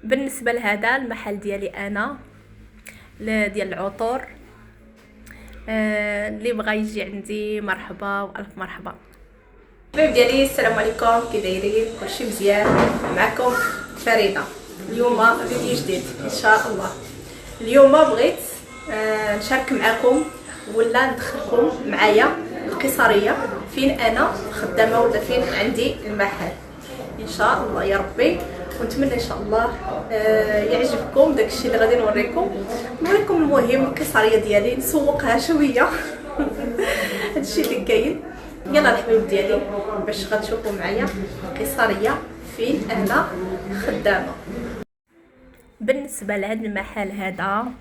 بالنسبه لهذا المحل ديالي انا ديال العطور. اللي بغى يجي عندي مرحبا والف مرحبا. الحباب ديالي السلام عليكم، كي دايرين؟ كلشي مزيان؟ معكم فريده. اليوم فيديو جديد ان شاء الله. اليوم بغيت نشارك معكم ولا ندخلكم معايا القيصريه فين انا خدامه ولا فين عندي المحل ان شاء الله يا ربي. ونتمنى ان شاء الله يعجبكم داكشي اللي غادي نوريكم. المهم القيصريه ديالي نسوقها شويه هادشي اللي كاين. يلا الحبيب ديالي باش غتشوفوا معايا القيصريه فين انا خدامه. بالنسبه لهذا المحل هذا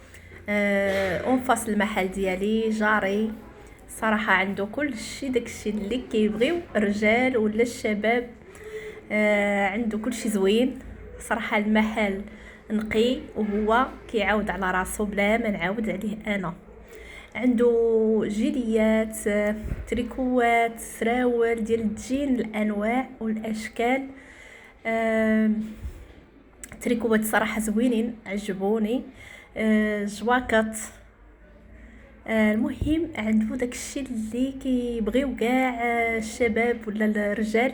اونفاس المحل ديالي جاري صراحه عنده كل شيء داكشي اللي كيبغيو الرجال ولا الشباب. عنده كل شيء زوين صراحه. المحل نقي وهو كيعاود على راسو بلا ما نعاود عليه انا. عنده جيليات، تريكوات، سراول ديال الجين الانواع والاشكال. تريكوات صراحه زوينين عجبوني. جواكط. المهم عنده داكشي اللي كيبغيو كاع الشباب ولا الرجال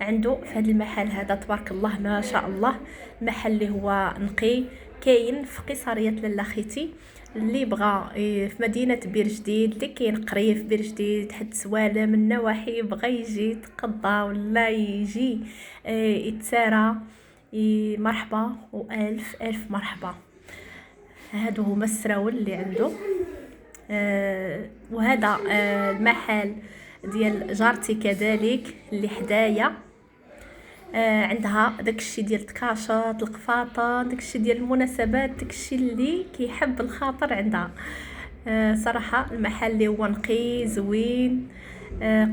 عنده في هذا المحل هذا. تبارك الله ما شاء الله. المحل اللي هو نقي كاين في قيصريه لاله خيتي. اللي بغى في مدينه بير جديد اللي كاين قريب في بير جديد حد سواله من النواحي بغى يجي يتقضى ولا يجي يتسارى مرحبا والف الف مرحبا. هادو هما السراول اللي عنده. وهذا المحل ديال جارتي كذلك اللي حدايا. عندها داكشي ديال التكاشط، القفاطه، داكشي ديال المناسبات، داكشي اللي كيحب الخاطر عندها. صراحه المحل اللي هو نقي زوين.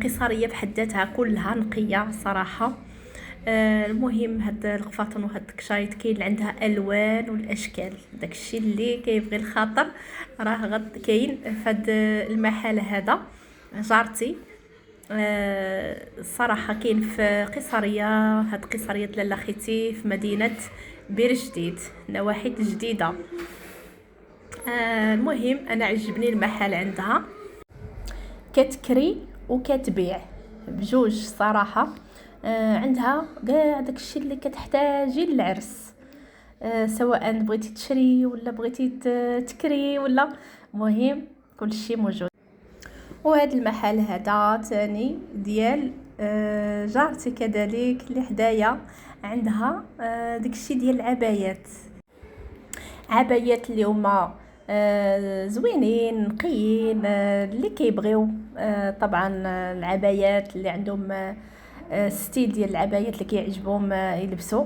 قيصريه بحد ذاتها كلها نقيه صراحه. المهم هاد القفاطن وهاد الكشايط كاين اللي عندها الوان والاشكال. داكشي اللي كيبغي الخاطر راه غد كاين في هاد المحل هذا. جارتي صراحه كاين في قيصريه. هاد قيصريه لاله خيتي في مدينه بير جديد نواحي جديده. المهم انا عجبني المحل عندها كتكري وكتبيع بجوج صراحه. عندها كاع داكشي اللي كتحتاجي للعرس. سواء بغيتي تشري ولا بغيتي تكري ولا مهم كلشي موجود. وهذا المحل هذا تاني ديال جارتي كذلك اللي حدايا. عندها داكشي ديال العبايات. عبايات اللي هما زوينين نقيين اللي كيبغيو. طبعا العبايات اللي عندهم ستيل ديال العبايات اللي كيعجبهم يلبسوا.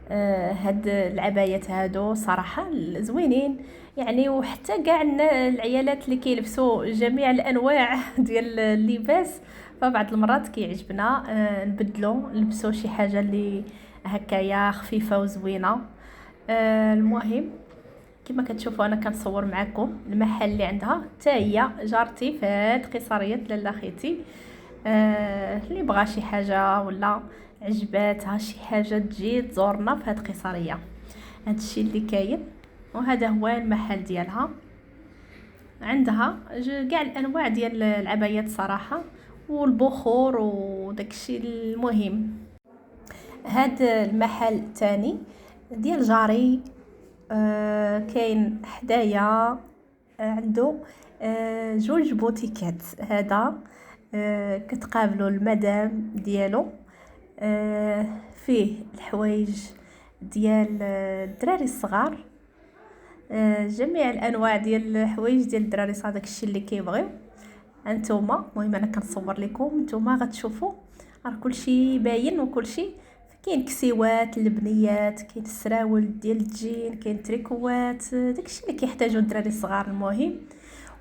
هاد العبايات هادو صراحه زوينين يعني. وحتى كاع العيالات اللي كيلبسوا جميع الانواع ديال اللباس فبعض المرات كيعجبنا نبدلو نلبسوا شي حاجه اللي هكايا خفيفه وزوينه. المهم كما كتشوفوا انا كنصور معكم المحل اللي عندها حتى هي جارتي في هاد قيصريه لاله خيتي. اللي بغى شي حاجه ولا عجباتها شي حاجه تجي تزورنا في هاد قيصريه. هادشي اللي كاين. وهذا هو المحل ديالها. عندها كاع الانواع ديال العبايات صراحه والبخور وداكشي المهم. هاد المحل تاني ديال جاري كاين حدايا. عنده جوج بوتيكات. هذا كتقابلوا المدام ديالو. فيه الحوايج ديال الدراري الصغار. جميع الانواع ديال الحوايج ديال الدراري الصغار داكشي اللي كيبغيو. انتوما المهم انا كنصور لكم نتوما غتشوفوا راه كلشي باين وكلشي. كاين كسيوات البنيات، كاين السراول ديال الجين، كاين تريكوات، داكشي اللي كيحتاجو الدراري الصغار المهم.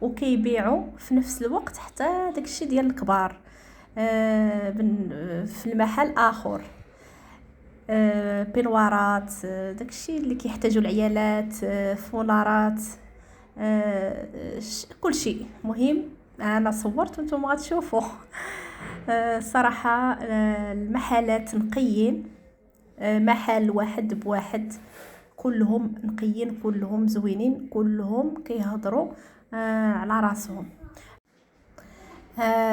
وكيبيعوا في نفس الوقت حتى داكشي ديال الكبار في المحل اخر. بنوارات، داكشي اللي كيحتاجو العيالات، فولارات، كل شيء مهم. انا صورت وانتم غتشوفوا. صراحه المحلات نقيين. محل واحد بواحد كلهم نقيين، كلهم زوينين، كلهم كيهضروا على راسهم.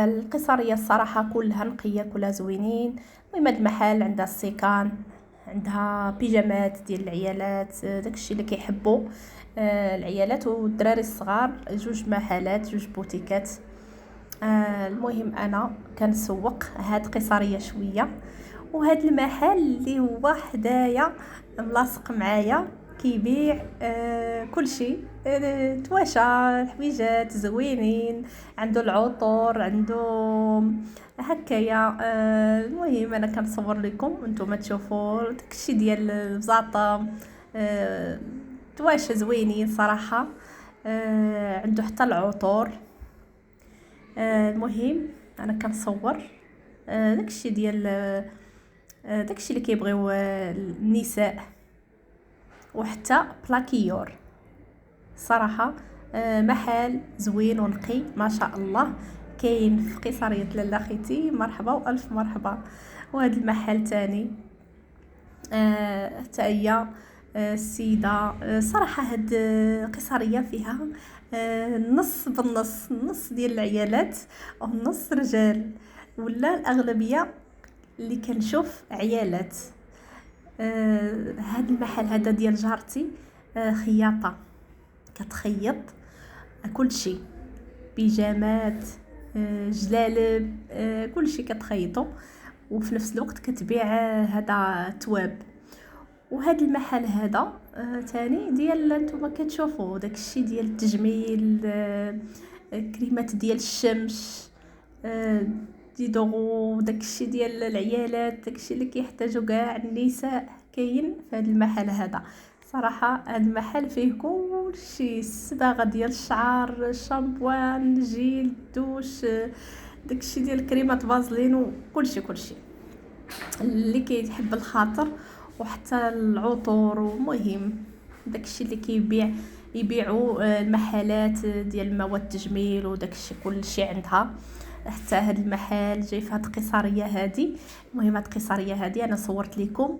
القصريه الصراحه كلها نقيه، كلها زوينين. المهم هاد المحل عندها السيكان، عندها بيجامات ديال العيالات، داكشي اللي كيحبوا العيالات والدراري الصغار. جوج محلات، جوج بوتيكات. المهم انا كنسوق هاد قصريه شويه، وهاد المحل اللي هو حدايا ملاصق معايا كيبيع كل شيء، تواشا، حويجات زوينين، عنده العطور، عنده هكايا. المهم انا كنصور لكم وانتم تشوفوا داكشي ديال البزاطه. تواشا زوينين صراحه. عنده حتى العطور. المهم انا كنصور داكشي ديال داكشي اللي كيبغيو النساء، وحتى بلاكيور صراحه. محل زوين ونقي ما شاء الله، كاين في قصريه لاله خيتي. مرحبا والف مرحبا. وهذا المحل تاني حتى هي السيده. صراحه هاد قصريه فيها نص بالنص، نص ديال العيالات ونص رجال، ولا الاغلبيه اللي كنشوف عيالات. هاد المحل هذا ديال جارتي خياطه، كتخيط كل شيء، بيجامات، جلالب، كل شيء كتخيطو، وفي نفس الوقت كتبيع هذا تواب. وهذا المحل هذا تاني ديال نتوما كتشوفوا داكشي ديال التجميل، كريمات ديال الشمس، ديدورو، داكشي ديال العيالات، داكشي اللي كيحتاجو كاع النساء كاين في هذا المحل هذا. صراحه هذا المحل فيه كلشي، الصباغه ديال الشعر، الشامبوان، جيل دوش، داكشي ديال كريمات فازلين، وكلشي كلشي اللي كيحب الخاطر، وحتى العطور. ومهم داكشي اللي يبيعوا المحلات ديال مواد التجميل وداكشي كلشي عندها. حتى هذا المحل جاي في هذه القصريه هذه. المهم هذه القصريه هذه انا صورت لكم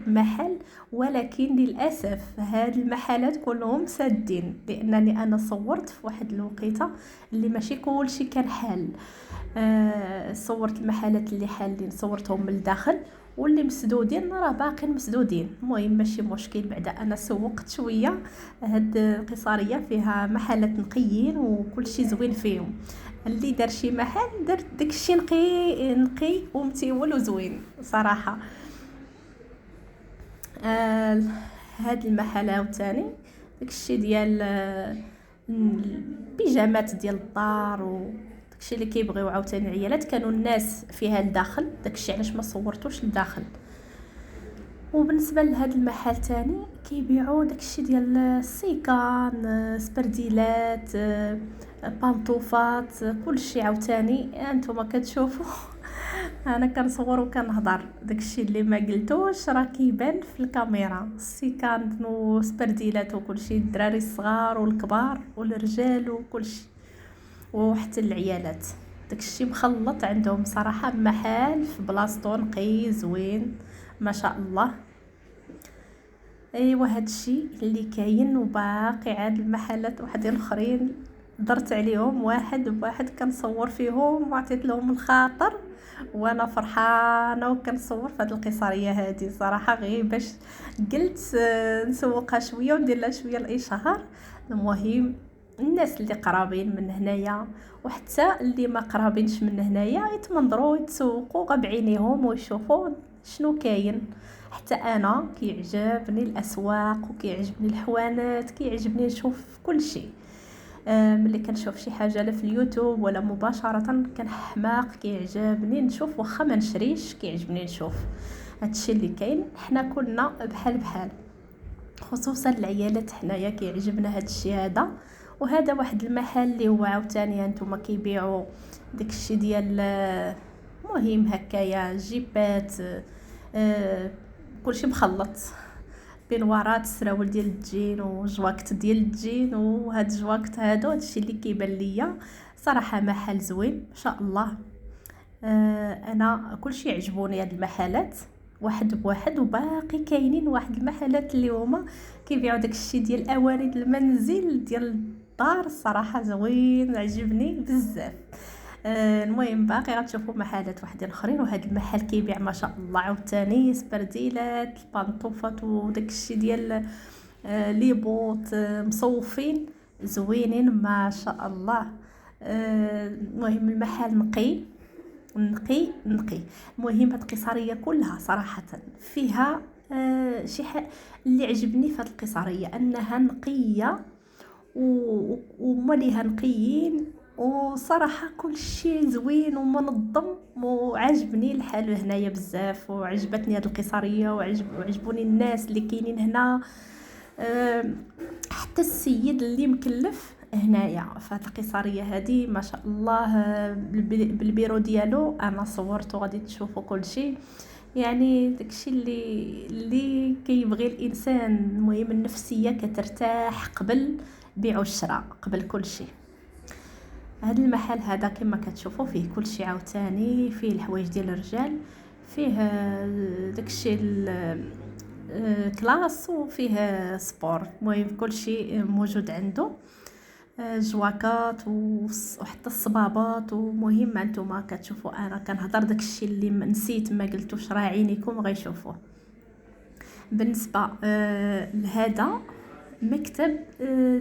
محل، ولكن للاسف هاد المحلات كلهم سادين، لانني انا صورت في واحد الوقيته اللي ماشي كلشي كان حال. صورت المحلات اللي حالين صورتهم من الداخل، واللي مسدودين راه باقين مسدودين. المهم ماشي مشكل، بعدا انا سوقت شويه. هاد القصريه فيها محلات نقيين وكلشي زوين فيهم. اللي دار شي محل دار داكشي نقي ومتيول وزوين صراحه. هاد المحل عاوتاني داكشي ديال البيجامات ديال الدار، وداكشي اللي كيبغيو عاوتاني العيالات. كانوا الناس فيها لداخل، داكشي علاش ما صورتوش لداخل. وبالنسبه لهذا المحل تاني كيبيعوا داكشي ديال السيكان، سبرديلات، بانطوفات، كلشي عاوتاني انتما كتشوفوا. انا كنصور وكنهضر، داكشي اللي ما قلتوش راه كيبان في الكاميرا. السيكان وسبرديلات وكلشي، الدراري الصغار والكبار والرجال وكلشي، وحتى العيالات داكشي مخلط عندهم صراحه. محل في بلاصتو نقي زوين ما شاء الله. ايوا هادشي اللي كاين. وباقي عاد المحلات وحدين اخرين درت عليهم واحد بواحد كنصور فيهم وعطيت لهم الخاطر، وانا فرحانه وكنصور في هذه القصريه هذه صراحه، غير باش قلت نسوقها شويه وندير لها شويه الاشهار. المهم الناس اللي قرابين من هنايا وحتى اللي ما قرابينش من هنايا يتمنظروا يتسوقوا بعينيهم ويشوفوا شنو كاين. حتى انا كيعجبني الاسواق وكيعجبني الحوانات، كيعجبني نشوف كل شيء. ملي كنشوف شي حاجه لا في اليوتيوب ولا مباشره كنحماق، كيعجبني نشوف، واخا ما نشريش كيعجبني نشوف. هادشي اللي كاين. حنا كلنا بحال خصوصا العيالات حنايا كيعجبنا هادشي هذا. وهذا واحد المحل اللي هو عاوتاني هانتوما كيبيعوا داكشي ديال مهم هكايا جيبات، كلشي مخلط، بنوارات، سراول ديال الجين وجواكت ديال الجين، وهاد الجواكت هادو هادشي اللي كيبان ليا صراحه. محل زوين ما شاء الله. انا كلشي عجبوني هاد المحلات. واحد بواحد. وباقي كاينين واحد المحلات اللي هما كيبيعوا داكشي ديال الاواني المنزل ديال الدار. الصراحه زوين، عجبني بزاف. المهم باقي غتشوفوا محلات وحدين اخرين. وهذا المحل كيبيع ما شاء الله عاوتاني سبرديلات، البانطوفات وداكشي ديال لي بوط مصوفين زوينين ما شاء الله. المهم المحل نقي نقي نقي. المهم هاد القصريه كلها صراحه فيها شي حاجه اللي عجبني في هاد القصريه، انها نقيه وماليها نقيين، وصراحه كل شيء زوين ومنظم. وعجبني الحال هنايا بزاف، وعجبتني هاد القصريه، وعجبوني الناس اللي كاينين هنا. حتى السيد اللي مكلف هنايا في هاد القصريه هذه ما شاء الله بالبيرو ديالو انا صورته، غادي تشوفوا كل شيء. يعني داكشي اللي كيبغي الانسان. المهم النفسيه كترتاح قبل بيع والشراء، قبل كل شيء. هذا المحل هذا كما كتشوفوا فيه كل شيء عاوتاني، فيه الحوايج ديال الرجال، فيه داكشي كلاس، وفيه سبور. المهم كل شيء موجود عنده، جواكات وحتى الصبابات. ومهم انتما كتشوفوا انا كنهضر داكشي اللي نسيت ما قلتوش، راه عينيكم غيشوفوه. بالنسبه لهذا مكتب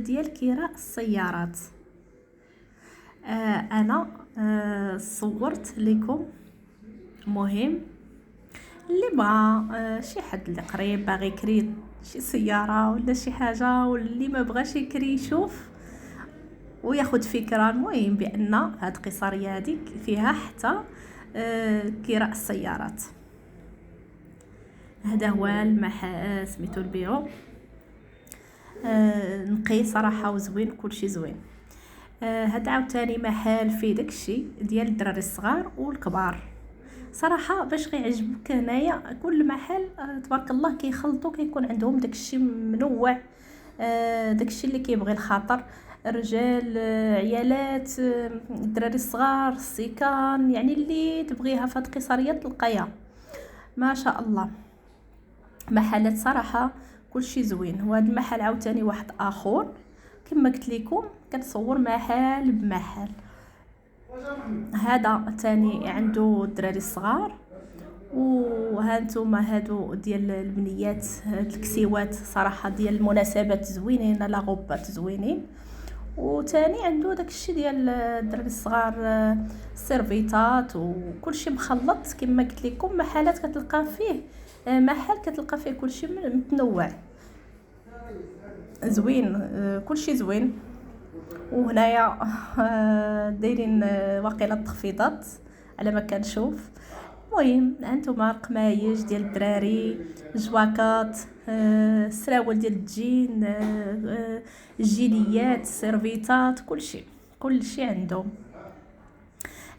ديال كراء السيارات، انا صورت لكم. مهم اللي بغى شي حد اللي قريب باغي يكري شي سياره ولا شي حاجه، واللي ما بغاش يكري يشوف وياخد فكره. المهم بان هاد القصريه هذيك فيها حتى كراء السيارات. هذا هو المحل سميتو البيرو، نقي صراحه وزوين، كلشي زوين. هذا عاوتاني محل فيه داكشي ديال الدراري الصغار والكبار. صراحه باش غيعجبك هنايا كل محل تبارك الله كيخلطوا، كيكون عندهم داكشي منوع، داكشي اللي كيبغي الخاطر. الرجال، عيالات، الدراري الصغار، السيكان، يعني اللي تبغيها في هاد القصريه تلقايها ما شاء الله. محلات صراحه كلشي زوين. وهذا المحل عاوتاني واحد اخر كما قلت لكم كنصور محل بمحل. هذا تاني عنده الدراري الصغار، وهانتوما هادو ديال البنيات، هاد الكسيوات صراحه ديال المناسبات زوينين، لا غوبات زوينين. وتاني عنده داكشي ديال الدراري الصغار، السيرفيتات وكلشي مخلط. كما قلت لكم محلات كتلقى فيه محل كتلقى فيه كلشي متنوع زوين، كلشي زوين. وهنايا دايرين واقيلا التخفيضات على ما كنشوف. المهم هانتوما القمايج ديال الدراري، الجواكات، السراول ديال الجين، الجينيات، السيرفيتات، كلشي عندهم.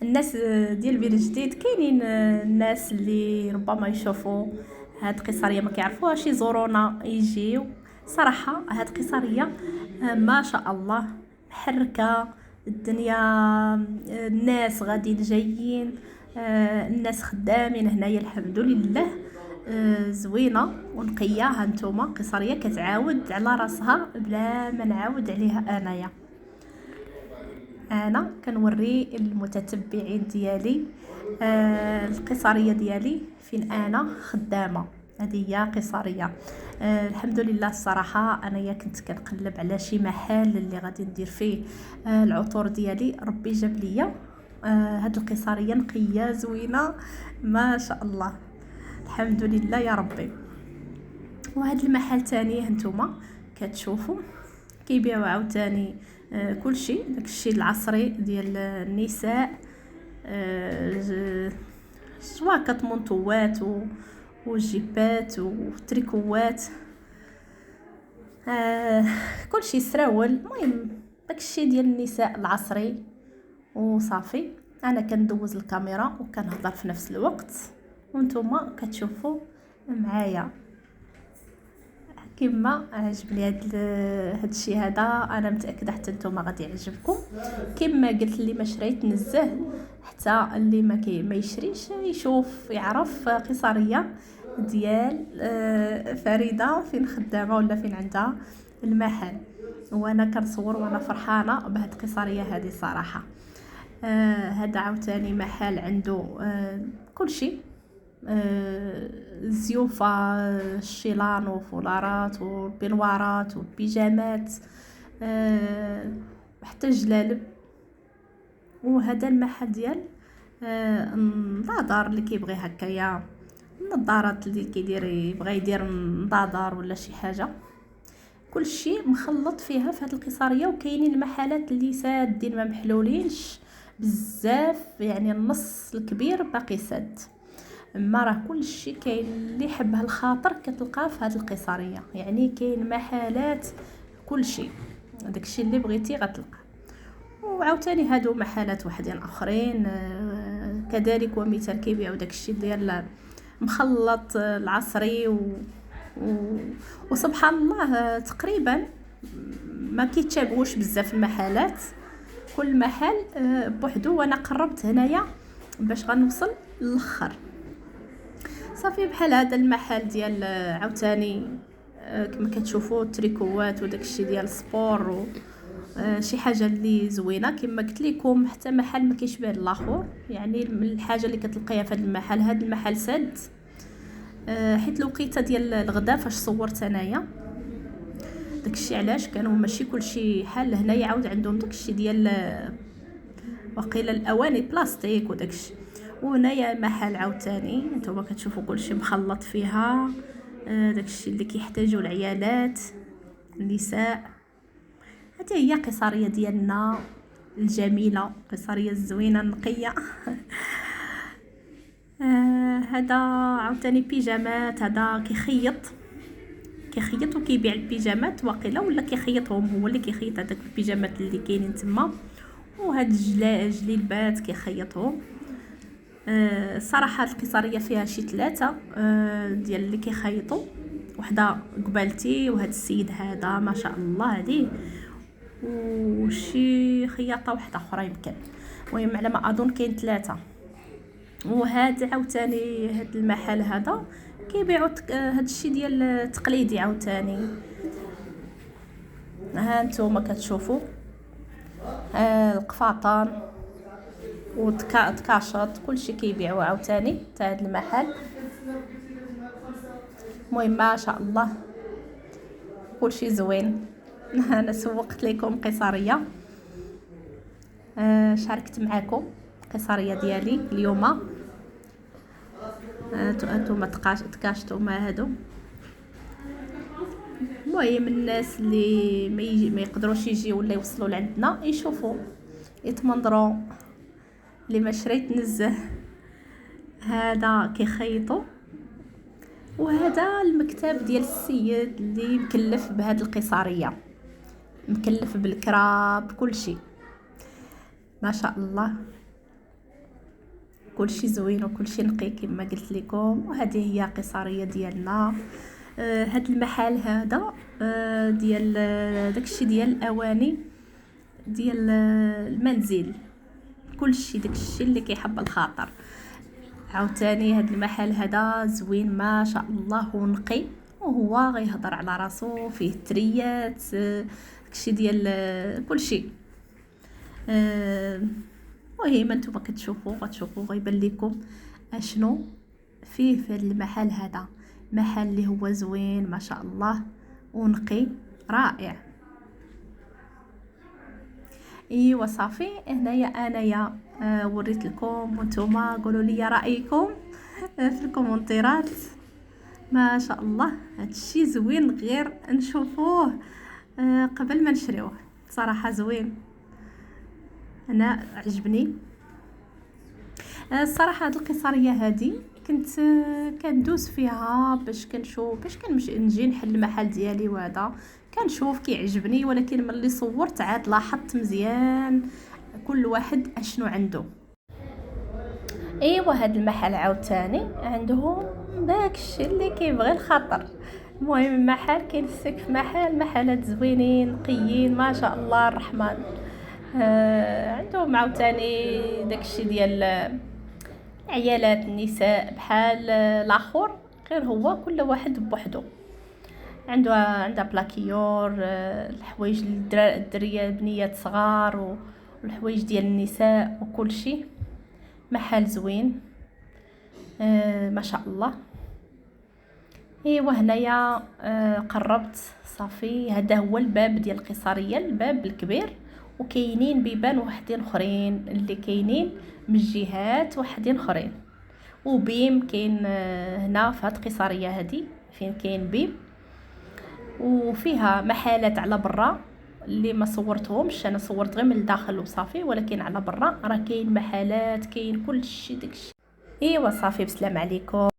الناس ديال بير جديد كاينين الناس اللي ربما يشوفوا هاد القصريه ما كيعرفوهاش يزورونا يجيو. صراحه هاد القصريه ما شاء الله محركه الدنيا، الناس غاديين جايين، الناس خدامين هنايا الحمد لله. زوينه ونقيه. هانتوما قصريه كتعاود على راسها بلا ما نعاود عليها. انا كنوري المتتبعين ديالي القصريه ديالي فين انا خدامه. هذه هي قصريه. الحمد لله. الصراحه انايا كنت كنقلب على شي محل اللي غادي ندير فيه العطور ديالي، ربي جاب ليا هاد القصريه نقيه زوينه ما شاء الله، الحمد لله يا ربي. وهذا المحل تاني هانتوما كتشوفوا كيبيعوا عاوتاني كلشي داكشي العصري ديال النساء، جواكط منطوات وجيبات وتريكوات، كلشي سراول. المهم داكشي ديال النساء العصري وصافي. انا كندوز الكاميرا وكنهضر في نفس الوقت وانتم كتشوفوا معايا. كما عجبني هاد الشيء هذا، انا متاكده حتى نتوما غادي يعجبكم. كما قلت اللي ما شريت نزه، حتى اللي ما يشريش يشوف يعرف قصريه ديال فريده فين خدامه ولا فين عندها المحل، وانا كنصور وانا فرحانه بهاد القصريه هذه صراحه. هذا عاوتاني محل عنده كلشي، الزيوفه، الشيلان وفولارات والبنوارات والبيجامات، وحتى الجلالب. وهذا المحل ديال النظار اللي كيبغي هكايا، النظارات اللي كيدير يبغى يدير نظاظر ولا شي حاجه، كلشي مخلط فيها في هذه القصريه. وكاينين المحلات اللي سادين ما محلولينش بزاف، يعني النص الكبير باقي ساد. اما راه كلشي كاين اللي يحبها الخاطر كتلقاه في هذه القصريه، يعني كاين محلات كلشي، داكشي اللي بغيتي غتلقى. وعاوتاني هادو محلات وحدين اخرين كذلك ومثال كيبيعوا داكشي ديال مخلط العصري وسبحان الله تقريبا ما كيتشابهوش بزاف المحلات، كل محل بوحدو. وانا قربت هنايا باش غنوصل للاخر صافي. بحال هذا المحل ديال عاوتاني كما كتشوفوا التريكوات وداكشي ديال السبور شي حاجه اللي زوينه كما قلت لكم. حتى محل ما كيشبه الاخر، يعني الحاجه اللي كتلقيها في هذا المحل، هذا المحل سد حيت الوقيته ديال الغداء فاش صورت انايا، داكشي علاش كانوا ماشي كلشي حال. هنايا عاود عندهم داكشي ديال وقيل الاواني بلاستيك وداكشي. وهنايا محل عاوتاني نتوما كتشوفوا كلشي مخلط فيها، داكشي اللي كيحتاجوا العيالات النساء. هذه هي قصريه ديالنا الجميله، قصريه الزوينه النقيه. هذا عاوتاني بيجامات، هذا كيخيط وكيبيع البيجامات واقيلا، ولا كيخيطهم هو اللي كيخيط هذاك البيجامات اللي كاينين تما. وهاد الجليلبات كيخيطهم. صراحه القصريه فيها شي 3 ديال اللي كيخيطوا، وحده قبالتي وهاد السيد هذا ما شاء الله عليه، وشي خياطه واحده اخرى يمكن، المهم على ما اظن كاين 3. وهذا عاوتاني هاد المحل هذا كيبيعوا هاد الشيء ديال التقليدي عاوتاني. ها انتم كتشوفوا القفاطان وتكاشط كلشي كيبيعوا عاوتاني تاع هاد المحل. المهم ما شاء الله كلشي زوين. انا سوقت لكم قصريه، شاركت معكم القصريه ديالي اليوم. انتم تكاشطوا ما هادو. المهم الناس اللي ما يقدروش يجيو ولا يوصلوا لعندنا يشوفوا يتمنظروا. اللي ما شريت نزه هذا كيخيطوا. وهذا المكتب ديال السيد اللي مكلف بهذه القصريه، مكلف بالكراب كلشي ما شاء الله، كلشي زوين وكلشي نقي كما قلت لكم. وهذه هي قصريه ديالنا. هذا المحل هذا ديال داكشي ديال الاواني ديال المنزل، كلشي داكشي اللي كيحب الخاطر. عاوتاني هذا المحل هذا زوين ما شاء الله ونقي، وهو غيهضر على راسو، فيه تريات داكشي ديال كلشي. المهم انتم غتشوفوا غيبان لكم اشنو فيه في المحل هذا. محل اللي هو زوين ما شاء الله ونقي رائع. ايوا صافي هنايا انايا وريت لكم، وانتم قولوا لي رايكم في الكومنتيرات. ما شاء الله هادشي زوين غير نشوفوه قبل ما نشريوه، صراحه زوين انا عجبني الصراحه. هاد القصريه هذه كنت كندوز فيها باش كنشوف، باش نجي نحل المحل ديالي، وهذا كنشوف كيعجبني. ولكن ملي صورت عاد لاحظت مزيان كل واحد اشنو عنده. ايوا هاد المحل عاوتاني عندهم داكشي اللي كيبغي الخاطر. المهم المحل كاين السقف محلات زوينين نقيين ما شاء الله الرحمن. عندهم عاوتاني داكشي ديال عيالات النساء بحال الاخر غير هو كل واحد بوحدو. عندها بلاكيور، الحوايج الدريه بنيات صغار والحوايج ديال النساء وكل شيء. محل زوين ما شاء الله. ايوا هنايا قربت صافي. هذا هو الباب ديال القيصريه، الباب الكبير، وكاينين بيبان وحدين اخرين اللي كاينين من جهات وحدين اخرين. وبيم كاين هنا في هاد القيصريه هذه فين كاين بيم، وفيها محلات على برا اللي ما صورتهمش، انا صورت غير من الداخل وصافي، ولكن على برا راه كاين محلات، كاين كل شيء داكشي. ايوا صافي، بسلام عليكم.